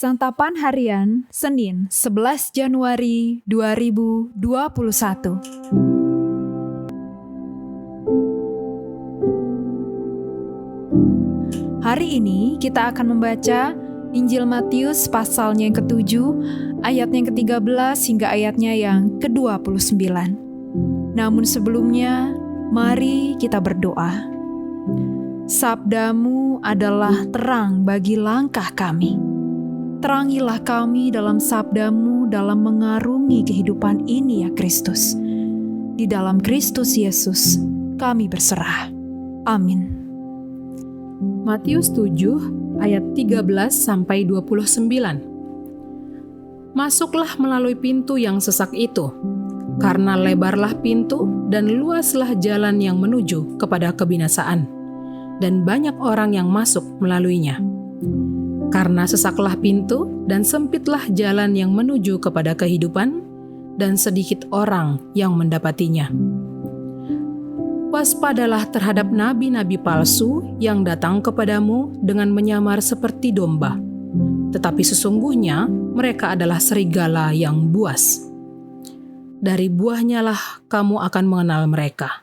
Santapan Harian, Senin, 11 Januari 2021. Hari ini kita akan membaca Injil Matius pasalnya yang ke-7, ayatnya yang ke-13 hingga ayatnya yang ke-29. Namun sebelumnya, mari kita berdoa. Sabdamu adalah terang bagi langkah kami. Terangilah kami dalam sabdamu dalam mengarungi kehidupan ini ya Kristus. Di dalam Kristus Yesus kami berserah. Amin. Matius 7 ayat 13-29. Masuklah melalui pintu yang sesak itu, karena lebarlah pintu dan luaslah jalan yang menuju kepada kebinasaan, dan banyak orang yang masuk melaluinya. Karena sesaklah pintu dan sempitlah jalan yang menuju kepada kehidupan, dan sedikit orang yang mendapatinya. Waspadalah terhadap nabi-nabi palsu yang datang kepadamu dengan menyamar seperti domba, tetapi sesungguhnya mereka adalah serigala yang buas. Dari buahnya lah kamu akan mengenal mereka.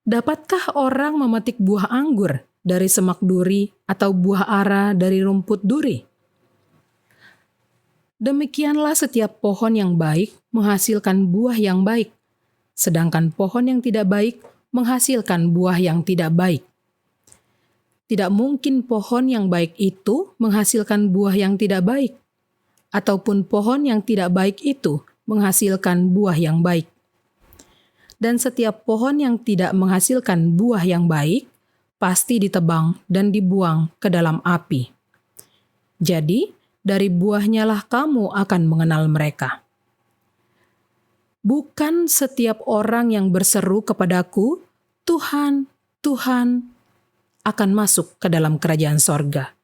Dapatkah orang memetik buah anggur dari semak duri atau buah ara dari rumput duri? Demikianlah setiap pohon yang baik menghasilkan buah yang baik, sedangkan pohon yang tidak baik menghasilkan buah yang tidak baik. Tidak mungkin pohon yang baik itu menghasilkan buah yang tidak baik, ataupun pohon yang tidak baik itu menghasilkan buah yang baik. Dan setiap pohon yang tidak menghasilkan buah yang baik pasti ditebang dan dibuang ke dalam api. Jadi, dari buahnya lah kamu akan mengenal mereka. Bukan setiap orang yang berseru kepadaku, Tuhan, Tuhan, akan masuk ke dalam kerajaan sorga,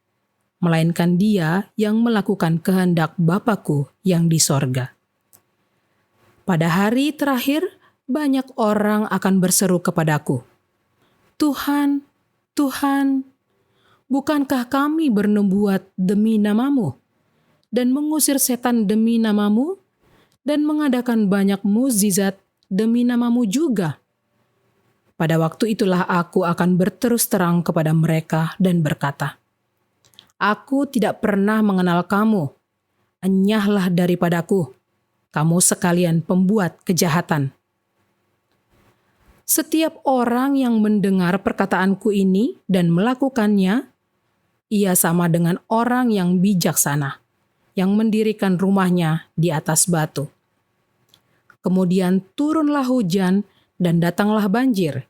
melainkan dia yang melakukan kehendak Bapa-Ku yang di sorga. Pada hari terakhir, banyak orang akan berseru kepadaku, Tuhan, Tuhan, bukankah kami bernubuat demi namamu, dan mengusir setan demi namamu, dan mengadakan banyak mukjizat demi namamu juga? Pada waktu itulah aku akan berterus terang kepada mereka dan berkata, Aku tidak pernah mengenal kamu, enyahlah daripadaku, kamu sekalian pembuat kejahatan. Setiap orang yang mendengar perkataanku ini dan melakukannya, ia sama dengan orang yang bijaksana, yang mendirikan rumahnya di atas batu. Kemudian turunlah hujan dan datanglah banjir,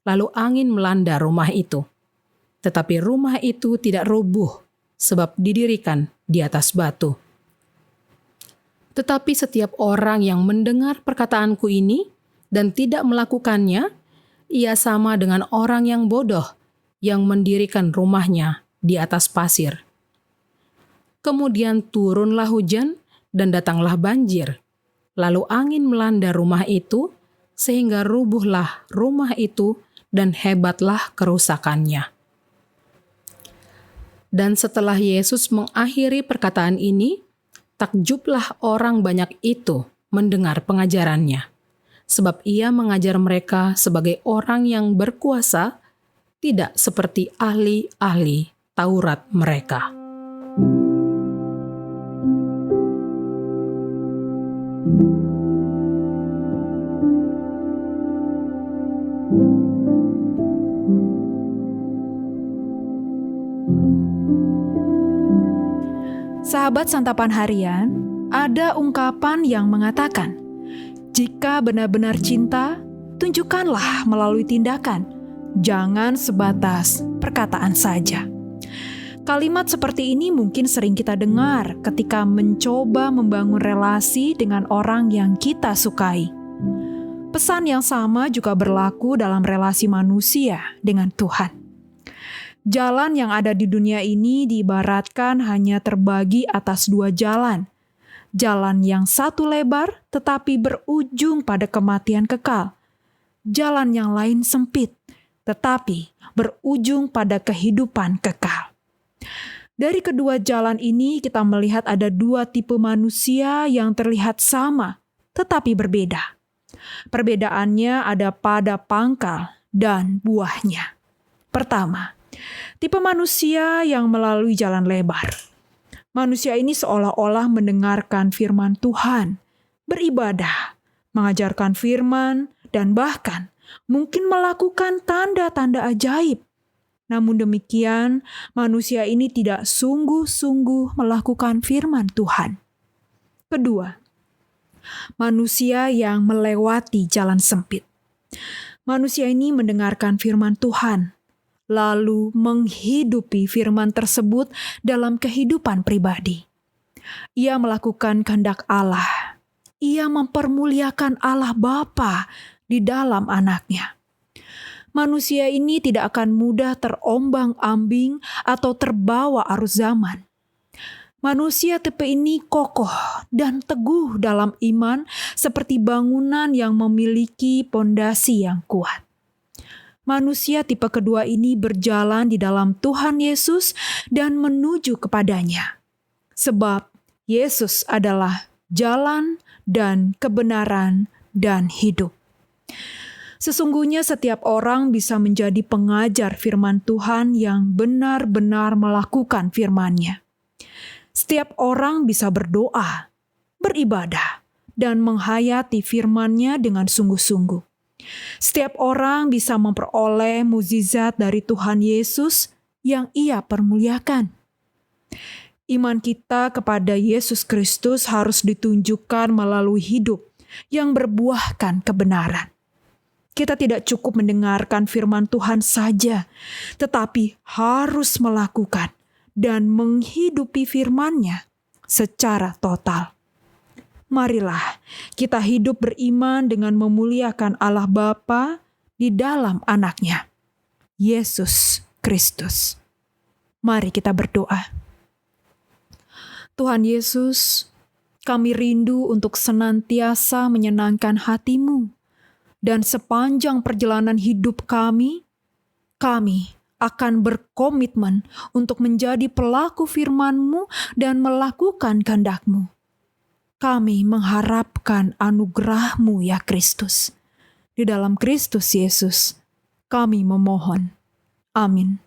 lalu angin melanda rumah itu. Tetapi rumah itu tidak rubuh, sebab didirikan di atas batu. Tetapi setiap orang yang mendengar perkataanku ini dan tidak melakukannya, ia sama dengan orang yang bodoh yang mendirikan rumahnya di atas pasir. Kemudian turunlah hujan dan datanglah banjir, lalu angin melanda rumah itu, sehingga rubuhlah rumah itu dan hebatlah kerusakannya. Dan setelah Yesus mengakhiri perkataan ini, takjublah orang banyak itu mendengar pengajarannya. Sebab ia mengajar mereka sebagai orang yang berkuasa, tidak seperti ahli-ahli Taurat mereka. Sahabat Santapan Harian, ada ungkapan yang mengatakan, jika benar-benar cinta, tunjukkanlah melalui tindakan, jangan sebatas perkataan saja. Kalimat seperti ini mungkin sering kita dengar ketika mencoba membangun relasi dengan orang yang kita sukai. Pesan yang sama juga berlaku dalam relasi manusia dengan Tuhan. Jalan yang ada di dunia ini diibaratkan hanya terbagi atas dua jalan. Jalan yang satu lebar tetapi berujung pada kematian kekal. Jalan yang lain sempit tetapi berujung pada kehidupan kekal. Dari kedua jalan ini kita melihat ada dua tipe manusia yang terlihat sama, tetapi berbeda. Perbedaannya ada pada pangkal dan buahnya. Pertama, tipe manusia yang melalui jalan lebar. Manusia ini seolah-olah mendengarkan firman Tuhan, beribadah, mengajarkan firman, dan bahkan mungkin melakukan tanda-tanda ajaib. Namun demikian, manusia ini tidak sungguh-sungguh melakukan firman Tuhan. Kedua, manusia yang melewati jalan sempit. Manusia ini mendengarkan firman Tuhan, lalu menghidupi firman tersebut dalam kehidupan pribadi. Ia melakukan kehendak Allah. Ia mempermuliakan Allah Bapa di dalam anaknya. Manusia ini tidak akan mudah terombang-ambing atau terbawa arus zaman. Manusia tipe ini kokoh dan teguh dalam iman seperti bangunan yang memiliki pondasi yang kuat. Manusia tipe kedua ini berjalan di dalam Tuhan Yesus dan menuju kepadanya. Sebab Yesus adalah jalan dan kebenaran dan hidup. Sesungguhnya setiap orang bisa menjadi pengajar firman Tuhan yang benar-benar melakukan firman-Nya. Setiap orang bisa berdoa, beribadah, dan menghayati firman-Nya dengan sungguh-sungguh. Setiap orang bisa memperoleh mukjizat dari Tuhan Yesus yang Ia permuliakan. Iman kita kepada Yesus Kristus harus ditunjukkan melalui hidup yang berbuahkan kebenaran. Kita tidak cukup mendengarkan firman Tuhan saja, tetapi harus melakukan dan menghidupi firman-Nya secara total. Marilah kita hidup beriman dengan memuliakan Allah Bapa di dalam anaknya, Yesus Kristus. Mari kita berdoa. Tuhan Yesus, kami rindu untuk senantiasa menyenangkan hati-Mu, dan sepanjang perjalanan hidup kami akan berkomitmen untuk menjadi pelaku firman-Mu dan melakukan kehendak-Mu. Kami mengharapkan anugerah-Mu ya Kristus. Di dalam Kristus Yesus, kami memohon. Amin.